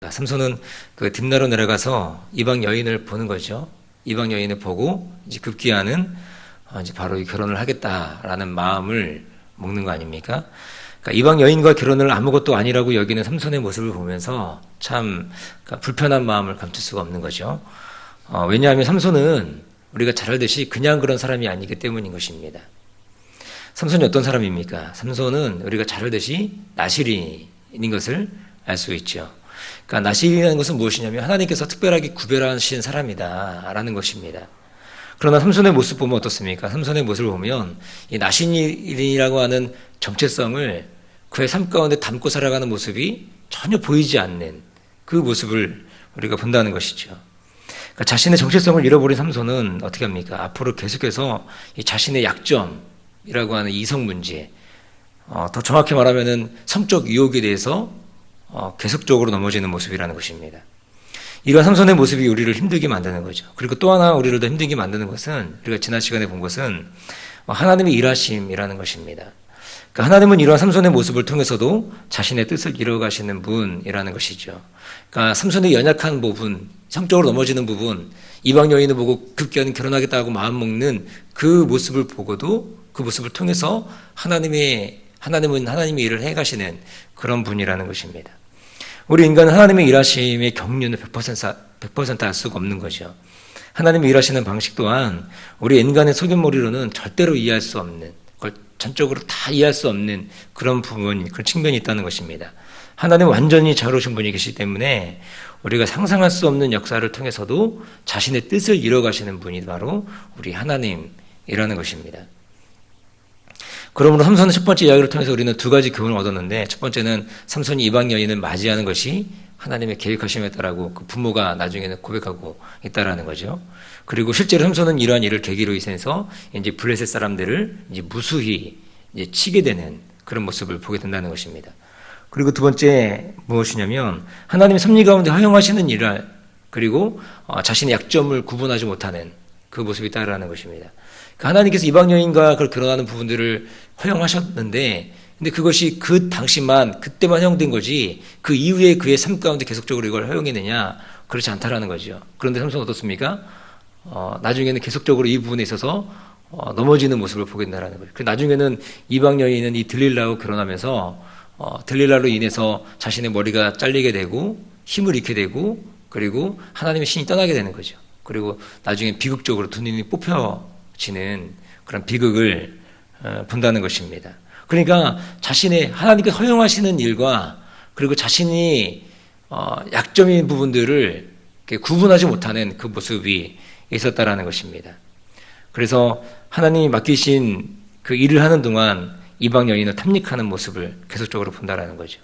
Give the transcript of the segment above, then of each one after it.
삼손은 그 딥나로 내려가서 이방 여인을 보는 거죠. 이방 여인을 보고 이제 급기야는 이제 바로 결혼을 하겠다라는 마음을 먹는 거 아닙니까? 그러니까 이방 여인과 결혼을 아무것도 아니라고 여기는 삼손의 모습을 보면서 참 그러니까 불편한 마음을 감출 수가 없는 거죠. 왜냐하면 삼손은 우리가 잘 알듯이 그냥 그런 사람이 아니기 때문인 것입니다. 삼손이 어떤 사람입니까? 삼손은 우리가 잘 알듯이 나실인인 것을 알 수 있죠. 그러니까 나실이라는 것은 무엇이냐면 하나님께서 특별하게 구별하신 사람이다라는 것입니다. 그러나 삼손의 모습 보면 어떻습니까? 삼손의 모습을 보면 이 나실이라고 하는 정체성을 그의 삶 가운데 담고 살아가는 모습이 전혀 보이지 않는 그 모습을 우리가 본다는 것이죠. 그러니까 자신의 정체성을 잃어버린 삼손은 어떻게 합니까? 앞으로 계속해서 이 자신의 약점이라고 하는 이성 문제, 더 정확히 말하면은 성적 유혹에 대해서 계속적으로 넘어지는 모습이라는 것입니다. 이러한 삼손의 모습이 우리를 힘들게 만드는 거죠. 그리고 또 하나 우리를 더 힘들게 만드는 것은 우리가 지난 시간에 본 것은 하나님의 일하심이라는 것입니다. 그러니까 하나님은 이러한 삼손의 모습을 통해서도 자신의 뜻을 이루어가시는 분이라는 것이죠. 그러니까 삼손의 연약한 부분, 성적으로 넘어지는 부분, 이방 여인을 보고 급기야는 결혼하겠다고 마음먹는 그 모습을 보고도 그 모습을 통해서 하나님은 하나님의 일을 해가시는 그런 분이라는 것입니다. 우리 인간은 하나님의 일하심의 경륜을 100% 알 수가 없는 거죠. 하나님이 일하시는 방식 또한 우리 인간의 소견머리로는 절대로 이해할 수 없는, 그걸 전적으로 다 이해할 수 없는 그런 부분, 그런 측면이 있다는 것입니다. 하나님은 완전히 자유로우신 분이 계시기 때문에 우리가 상상할 수 없는 역사를 통해서도 자신의 뜻을 이뤄가시는 분이 바로 우리 하나님이라는 것입니다. 그러므로 삼손의 첫 번째 이야기를 통해서 우리는 두 가지 교훈을 얻었는데, 첫 번째는 삼손이 이방 여인을 맞이하는 것이 하나님의 계획하심에 따라고 그 부모가 나중에는 고백하고 있다라는 거죠. 그리고 실제로 삼손은 이러한 일을 계기로 인해서 이제 블레셋 사람들을 이제 무수히 이제 치게 되는 그런 모습을 보게 된다는 것입니다. 그리고 두 번째 무엇이냐면 하나님의 섭리 가운데 허용하시는 일을, 그리고 자신의 약점을 구분하지 못하는 그 모습이 있다라는 것입니다. 하나님께서 이방 여인과 결혼하는 부분들을 허용하셨는데, 근데 그것이 그 당시만, 그때만 허용된 거지, 그 이후에 그의 삶 가운데 계속적으로 이걸 허용했느냐? 그렇지 않다라는 거죠. 그런데 삼손은 어떻습니까? 나중에는 계속적으로 이 부분에 있어서 넘어지는 모습을 보게 된다는 거죠. 나중에는 이방 여인은 이 들릴라하고 결혼하면서 들릴라로 인해서 자신의 머리가 잘리게 되고 힘을 잃게 되고, 그리고 하나님의 신이 떠나게 되는 거죠. 그리고 나중에 비극적으로 두 눈이 뽑혀지는 그런 비극을 본다는 것입니다. 그러니까 자신의 하나님께 허용하시는 일과 그리고 자신이 약점인 부분들을 구분하지 못하는 그 모습이 있었다라는 것입니다. 그래서 하나님이 맡기신 그 일을 하는 동안 이방 여인을 탐닉하는 모습을 계속적으로 본다라는 거죠.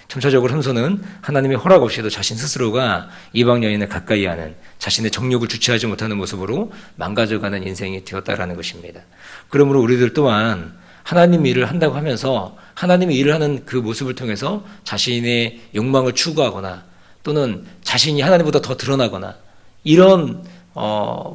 점차적으로 삼손은 하나님의 허락 없이도 자신 스스로가 이방 여인을 가까이 하는, 자신의 정욕을 주체하지 못하는 모습으로 망가져가는 인생이 되었다라는 것입니다. 그러므로 우리들 또한 하나님 일을 한다고 하면서 하나님의 일을 하는 그 모습을 통해서 자신의 욕망을 추구하거나 또는 자신이 하나님보다 더 드러나거나 이런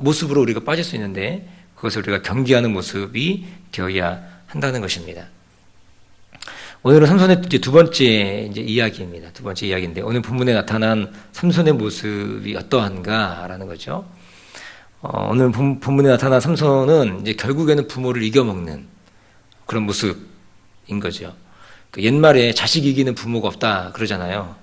모습으로 우리가 빠질 수 있는데, 그것을 우리가 경계하는 모습이 되어야 한다는 것입니다. 오늘은 삼손의 두 번째 이야기입니다. 두 번째 이야기인데, 오늘 본문에 나타난 삼손의 모습이 어떠한가라는 거죠. 오늘 본문에 나타난 삼손은 이제 결국에는 부모를 이겨먹는 그런 모습인 거죠. 옛말에 자식 이기는 부모가 없다 그러잖아요.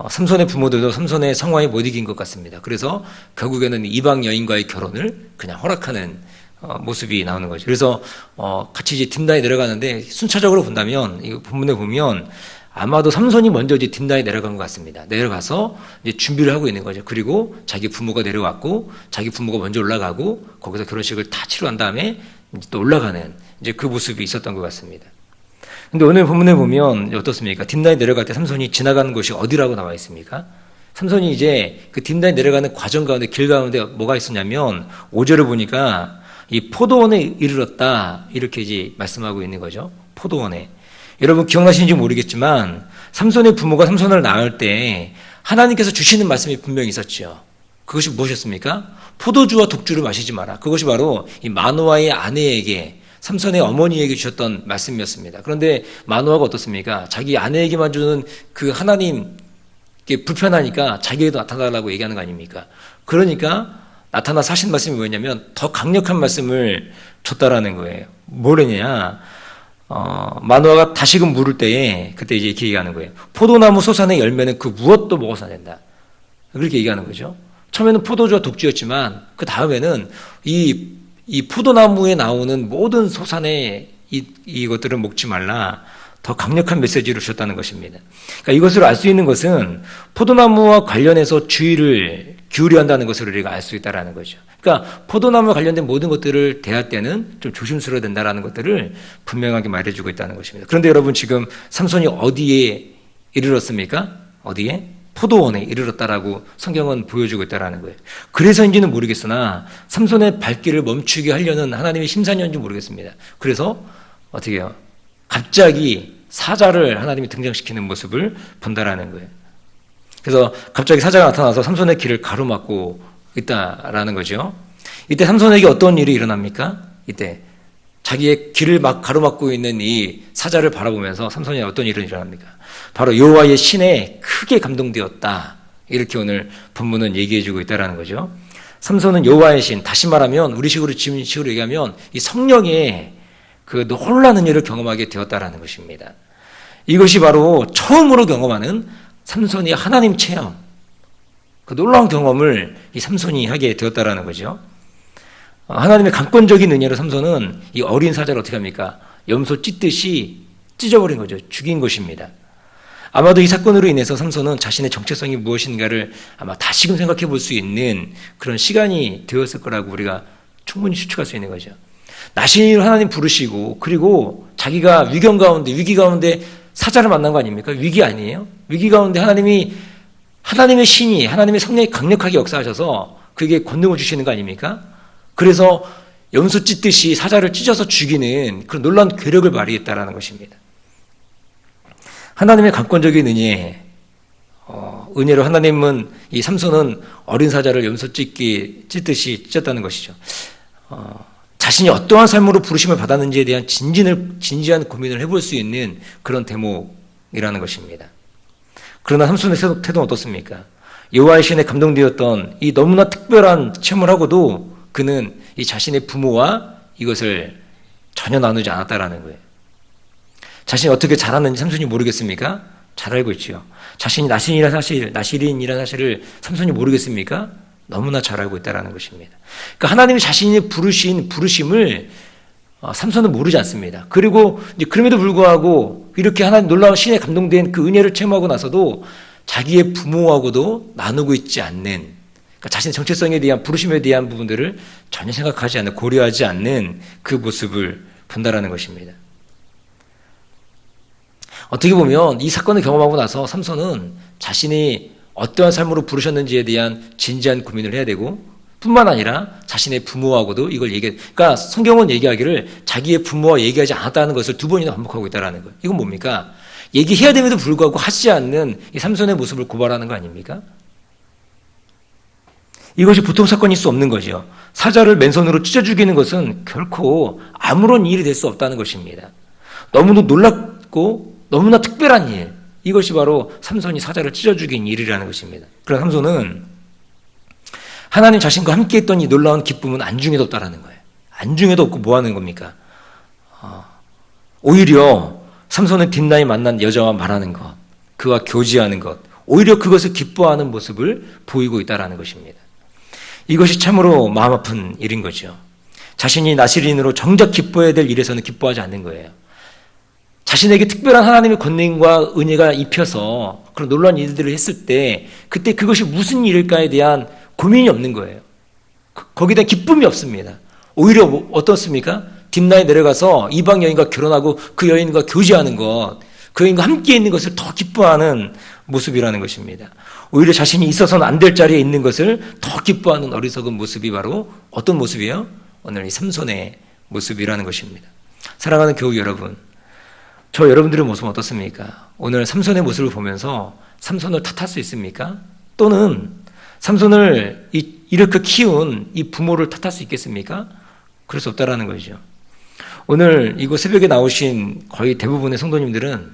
삼손의 부모들도 삼손의 성화에 못 이긴 것 같습니다. 그래서 결국에는 이방 여인과의 결혼을 그냥 허락하는 모습이 나오는 거죠. 그래서 같이 이제 딥나에 내려가는데, 순차적으로 본다면 이 본문에 보면 아마도 삼손이 먼저 이제 딥나에 내려간 것 같습니다. 내려가서 이제 준비를 하고 있는 거죠. 그리고 자기 부모가 내려왔고 자기 부모가 먼저 올라가고 거기서 결혼식을 다 치러한 다음에 이제 또 올라가는 이제 그 모습이 있었던 것 같습니다. 근데 오늘 본문에 보면 어떻습니까? 딥나에 내려갈 때 삼손이 지나가는 곳이 어디라고 나와 있습니까? 삼손이 이제 그 딥나에 내려가는 과정 가운데, 길 가운데 뭐가 있었냐면 5절을 보니까 이 포도원에 이르렀다, 이렇게 이제 말씀하고 있는 거죠. 포도원에. 여러분 기억나시는지 모르겠지만 삼손의 부모가 삼손을 낳을 때 하나님께서 주시는 말씀이 분명히 있었죠. 그것이 무엇이었습니까? 포도주와 독주를 마시지 마라. 그것이 바로 이 마노아의 아내에게, 삼손의 어머니에게 주셨던 말씀이었습니다. 그런데 마노아가 어떻습니까? 자기 아내에게만 주는 그 하나님 이게 불편하니까 자기에게도 나타나라고 얘기하는 거 아닙니까? 그러니까 나타나서 하신 말씀이 뭐냐면 더 강력한 말씀을 줬다라는 거예요. 뭐랬냐? 마노아가 다시금 물을 때에 그때 이제 이렇게 얘기하는 거예요. 포도나무 소산의 열매는 그 무엇도 먹어서 안 된다. 그렇게 얘기하는 거죠. 처음에는 포도주와 독주였지만 그 다음에는 이 포도나무에 나오는 모든 소산의 이것들을 먹지 말라. 더 강력한 메시지를 주셨다는 것입니다. 그러니까 이것을 알 수 있는 것은 포도나무와 관련해서 주의를 기울여야 한다는 것을 우리가 알 수 있다는 거죠. 그러니까 포도나무와 관련된 모든 것들을 대할 때는 좀 조심스러워야 된다는 것들을 분명하게 말해주고 있다는 것입니다. 그런데 여러분 지금 삼손이 어디에 이르렀습니까? 어디에? 포도원에 이르렀다라고 성경은 보여주고 있다는 거예요. 그래서인지는 모르겠으나 삼손의 발길을 멈추게 하려는 하나님의 심산이었는지 모르겠습니다. 그래서 어떻게 해요? 갑자기 사자를 하나님이 등장시키는 모습을 본다라는 거예요. 그래서 갑자기 사자가 나타나서 삼손의 길을 가로막고 있다라는 거죠. 이때 삼손에게 어떤 일이 일어납니까? 이때 자기의 길을 막 가로막고 있는 이 사자를 바라보면서 삼손이 어떤 일이 일어납니까? 바로 여호와의 신에 크게 감동되었다. 이렇게 오늘 본문은 얘기해주고 있다라는 거죠. 삼손은 여호와의 신, 다시 말하면 우리 식으로 지금 식으로 얘기하면 이 성령의 그 놀라운 은혜를 경험하게 되었다라는 것입니다. 이것이 바로 처음으로 경험하는 삼손이 하나님 체험, 그 놀라운 경험을 이 삼손이 하게 되었다라는 거죠. 하나님의 강권적인 은혜로 삼손은 이 어린 사자를 어떻게 합니까? 염소 찢듯이 찢어버린 거죠. 죽인 것입니다. 아마도 이 사건으로 인해서 삼손은 자신의 정체성이 무엇인가를 아마 다시금 생각해 볼 수 있는 그런 시간이 되었을 거라고 우리가 충분히 추측할 수 있는 거죠. 나신이로 하나님 부르시고 그리고 자기가 위기 가운데 사자를 만난 거 아닙니까? 위기 아니에요? 위기 가운데 하나님의 신이 하나님의 성령이 강력하게 역사하셔서 그에게 권능을 주시는 거 아닙니까? 그래서 염소 찢듯이 사자를 찢어서 죽이는 그런 놀라운 괴력을 발휘했다라는 것입니다. 하나님의 강권적인 은혜로 하나님은 이 삼손은 어린 사자를 염소 찢듯이 찢었다는 것이죠. 자신이 어떠한 삶으로 부르심을 받았는지에 대한 진지한 고민을 해볼 수 있는 그런 대목이라는 것입니다. 그러나 삼손의 태도는 어떻습니까? 여호와의 신에 감동되었던 이 너무나 특별한 체험을 하고도 그는 이 자신의 부모와 이것을 전혀 나누지 않았다라는 거예요. 자신이 어떻게 자랐는지 삼손이 모르겠습니까? 잘 알고 있지요. 자신이 나실인이라는 사실을 삼손이 모르겠습니까? 너무나 잘 알고 있다는 것입니다. 그러니까 하나님이 자신이 부르심을 삼손은 모르지 않습니다. 그리고 이제 그럼에도 불구하고 이렇게 하나님 놀라운 신에 감동된 그 은혜를 체험하고 나서도 자기의 부모하고도 나누고 있지 않는, 그러니까 자신의 정체성에 대한 부르심에 대한 부분들을 전혀 생각하지 않는, 고려하지 않는 그 모습을 본다라는 것입니다. 어떻게 보면 이 사건을 경험하고 나서 삼손은 자신이 어떠한 삶으로 부르셨는지에 대한 진지한 고민을 해야 되고 뿐만 아니라 자신의 부모하고도 이걸 그러니까 성경은 얘기하기를 자기의 부모와 얘기하지 않았다는 것을 2번이나 반복하고 있다는 거예요. 이건 뭡니까? 얘기해야 됨에도 불구하고 하지 않는 이 삼손의 모습을 고발하는 거 아닙니까? 이것이 보통 사건일 수 없는 거죠. 사자를 맨손으로 찢어 죽이는 것은 결코 아무런 일이 될 수 없다는 것입니다. 너무도 놀랍고 너무나 특별한 일, 이것이 바로 삼손이 사자를 찢어 죽인 일이라는 것입니다. 그러나 삼손은 하나님 자신과 함께 했던 이 놀라운 기쁨은 안중에도 없다라는 거예요. 안중에도 없고 뭐 하는 겁니까? 오히려 삼손은 딥나에 만난 여자와 말하는 것, 그와 교제하는 것, 오히려 그것을 기뻐하는 모습을 보이고 있다라는 것입니다. 이것이 참으로 마음 아픈 일인 거죠. 자신이 나실인으로 정작 기뻐해야 될 일에서는 기뻐하지 않는 거예요. 자신에게 특별한 하나님의 권능과 은혜가 입혀서 그런 놀라운 일들을 했을 때 그때 그것이 무슨 일일까에 대한 고민이 없는 거예요. 거기에 대한 기쁨이 없습니다. 오히려 어떻습니까? 딥나에 내려가서 이방 여인과 결혼하고 그 여인과 교제하는 것, 그 여인과 함께 있는 것을 더 기뻐하는 모습이라는 것입니다. 오히려 자신이 있어서는 안 될 자리에 있는 것을 더 기뻐하는 어리석은 모습이 바로 어떤 모습이에요? 오늘 이 삼손의 모습이라는 것입니다. 사랑하는 교우 여러분, 저 여러분들의 모습은 어떻습니까? 오늘 삼손의 모습을 보면서 삼손을 탓할 수 있습니까? 또는 삼손을 이렇게 키운 이 부모를 탓할 수 있겠습니까? 그럴 수 없다라는 거죠. 오늘 이곳 새벽에 나오신 거의 대부분의 성도님들은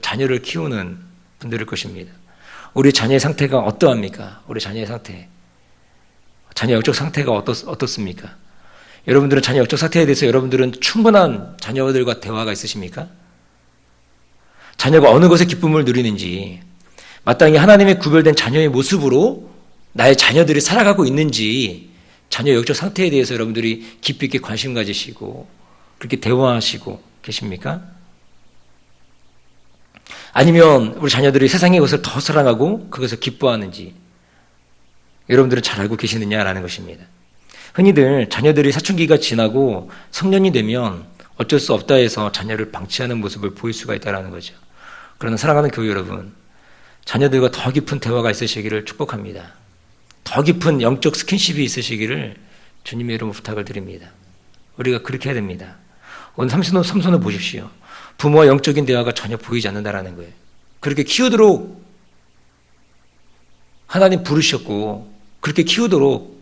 자녀를 키우는 분들일 것입니다. 우리 자녀의 상태가 어떠합니까? 우리 자녀의 상태. 자녀 영적 상태가 어떻습니까? 여러분들은 자녀 영적 상태에 대해서 여러분들은 충분한 자녀들과 대화가 있으십니까? 자녀가 어느 것에 기쁨을 누리는지, 마땅히 하나님의 구별된 자녀의 모습으로 나의 자녀들이 살아가고 있는지, 자녀 영적 상태에 대해서 여러분들이 깊이 있게 관심 가지시고 그렇게 대화하시고 계십니까? 아니면 우리 자녀들이 세상의 것을 더 사랑하고 그것을 기뻐하는지 여러분들은 잘 알고 계시느냐라는 것입니다. 흔히들 자녀들이 사춘기가 지나고 성년이 되면 어쩔 수 없다 해서 자녀를 방치하는 모습을 보일 수가 있다는 거죠. 그러나 사랑하는 교회 여러분, 자녀들과 더 깊은 대화가 있으시기를 축복합니다. 더 깊은 영적 스킨십이 있으시기를 주님의 이름으로 부탁을 드립니다. 우리가 그렇게 해야 됩니다. 오늘 삼손을 보십시오. 부모와 영적인 대화가 전혀 보이지 않는다라는 거예요. 그렇게 키우도록 하나님 부르셨고 그렇게 키우도록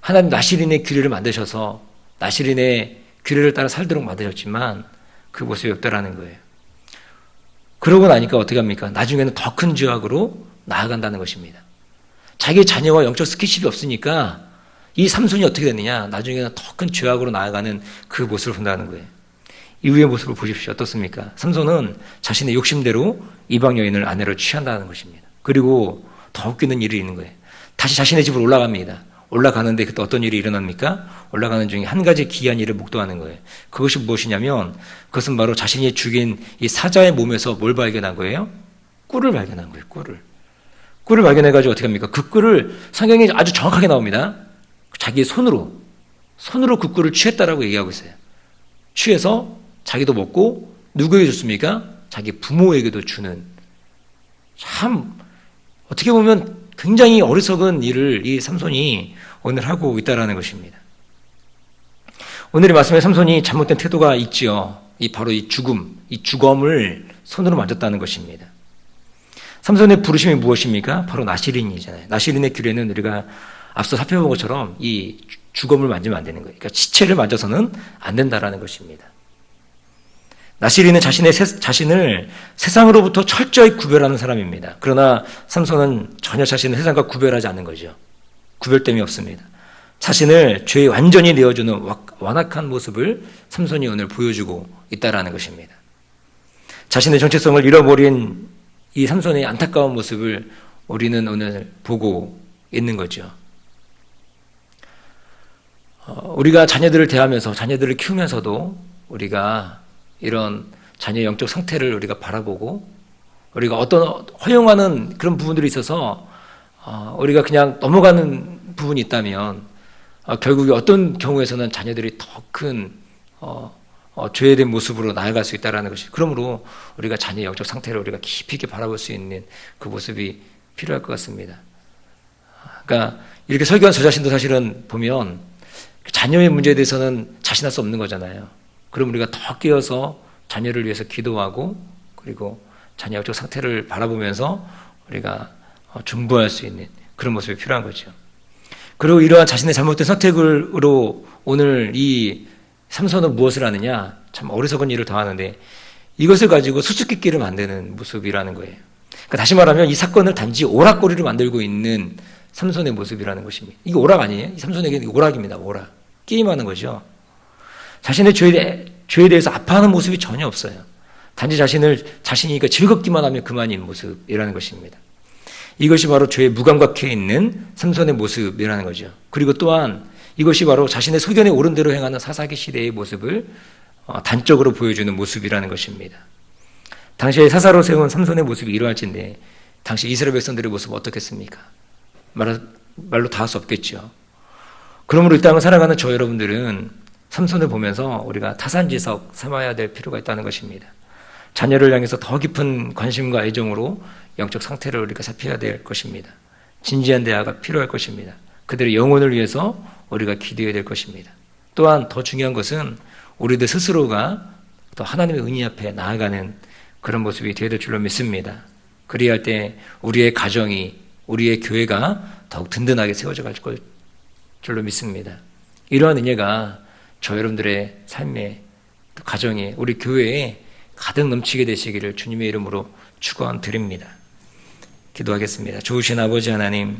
하나님 나실인의 규례를 만드셔서 나실인의 규례를 따라 살도록 만드셨지만 그 모습이 없다라는 거예요. 그러고 나니까 어떻게 합니까? 나중에는 더 큰 죄악으로 나아간다는 것입니다. 자기 자녀와 영적 스킨십이 없으니까 이 삼손이 어떻게 됐느냐? 나중에는 더 큰 죄악으로 나아가는 그 모습을 본다는 거예요. 이후의 모습을 보십시오. 어떻습니까? 삼손은 자신의 욕심대로 이방 여인을 아내로 취한다는 것입니다. 그리고 더 웃기는 일이 있는 거예요. 다시 자신의 집으로 올라갑니다. 올라가는데 그때 어떤 일이 일어납니까? 올라가는 중에 한 가지 기이한 일을 목도하는 거예요. 그것이 무엇이냐면 그것은 바로 자신이 죽인 이 사자의 몸에서 뭘 발견한 거예요? 꿀을 발견한 거예요. 꿀을 발견해가지고 어떻게 합니까? 그 꿀을 성경에 아주 정확하게 나옵니다. 자기의 손으로 그 꿀을 취했다라고 얘기하고 있어요. 취해서 자기도 먹고 누구에게 줬습니까? 자기 부모에게도 주는, 참 어떻게 보면 굉장히 어리석은 일을 이 삼손이 오늘 하고 있다라는 것입니다. 오늘의 말씀에 삼손이 잘못된 태도가 있지요. 바로 이 주검을 손으로 만졌다는 것입니다. 삼손의 부르심이 무엇입니까? 바로 나실인이잖아요. 나실인의 규례는 우리가 앞서 살펴본 것처럼 이 주검을 만지면 안 되는 거예요. 그러니까 시체를 만져서는 안 된다라는 것입니다. 나실인은 자신을 세상으로부터 철저히 구별하는 사람입니다. 그러나 삼손은 전혀 자신을 세상과 구별하지 않는 거죠. 구별됨이 없습니다. 자신을 죄에 완전히 내어주는 완악한 모습을 삼손이 오늘 보여주고 있다라는 것입니다. 자신의 정체성을 잃어버린 이 삼손의 안타까운 모습을 우리는 오늘 보고 있는 거죠. 우리가 자녀들을 대하면서 자녀들을 키우면서도 우리가 이런 자녀의 영적 상태를 우리가 바라보고 우리가 어떤 허용하는 그런 부분들이 있어서 우리가 그냥 넘어가는 부분이 있다면 결국에 어떤 경우에서는 자녀들이 더 큰 죄된 모습으로 나아갈 수 있다는 것이, 그러므로 우리가 자녀의 영적 상태를 우리가 깊이 있게 바라볼 수 있는 그 모습이 필요할 것 같습니다. 그러니까 이렇게 설교한 저 자신도 사실은 보면 자녀의 문제에 대해서는 자신할 수 없는 거잖아요. 그럼 우리가 더 깨어서 자녀를 위해서 기도하고 그리고 자녀 영적 상태를 바라보면서 우리가 중보할 수 있는 그런 모습이 필요한 거죠. 그리고 이러한 자신의 잘못된 선택으로 오늘 이 삼손은 무엇을 하느냐? 참 어리석은 일을 더하는데 이것을 가지고 수수께끼를 만드는 모습이라는 거예요. 그러니까 다시 말하면 이 사건을 단지 오락거리로 만들고 있는 삼손의 모습이라는 것입니다. 이게 오락 아니에요? 이 삼손에게는 오락입니다. 오락. 게임하는 거죠. 자신의 죄에 대해서 아파하는 모습이 전혀 없어요. 단지 자신이 즐겁기만 하면 그만인 모습이라는 것입니다. 이것이 바로 죄에 무감각해 있는 삼손의 모습이라는 거죠. 그리고 또한 이것이 바로 자신의 소견에 옳은 대로 행하는 사사기 시대의 모습을 단적으로 보여주는 모습이라는 것입니다. 당시에 사사로 세운 삼손의 모습이 이러할진데 당시 이스라엘 백성들의 모습은 어떻겠습니까? 말로 다 할 수 없겠죠. 그러므로 이 땅을 살아가는 저 여러분들은 삼손을 보면서 우리가 타산지석 삼아야 될 필요가 있다는 것입니다. 자녀를 향해서 더 깊은 관심과 애정으로 영적 상태를 우리가 살펴야 될 것입니다. 진지한 대화가 필요할 것입니다. 그들의 영혼을 위해서 우리가 기도해야 될 것입니다. 또한 더 중요한 것은 우리들 스스로가 또 하나님의 은혜 앞에 나아가는 그런 모습이 되어야 될 줄로 믿습니다. 그리할 할 때 우리의 가정이, 우리의 교회가 더욱 든든하게 세워져 갈 줄로 믿습니다. 이러한 은혜가 저 여러분들의 삶에, 가정에, 우리 교회에 가득 넘치게 되시기를 주님의 이름으로 축원드립니다. 기도하겠습니다. 좋으신 아버지 하나님,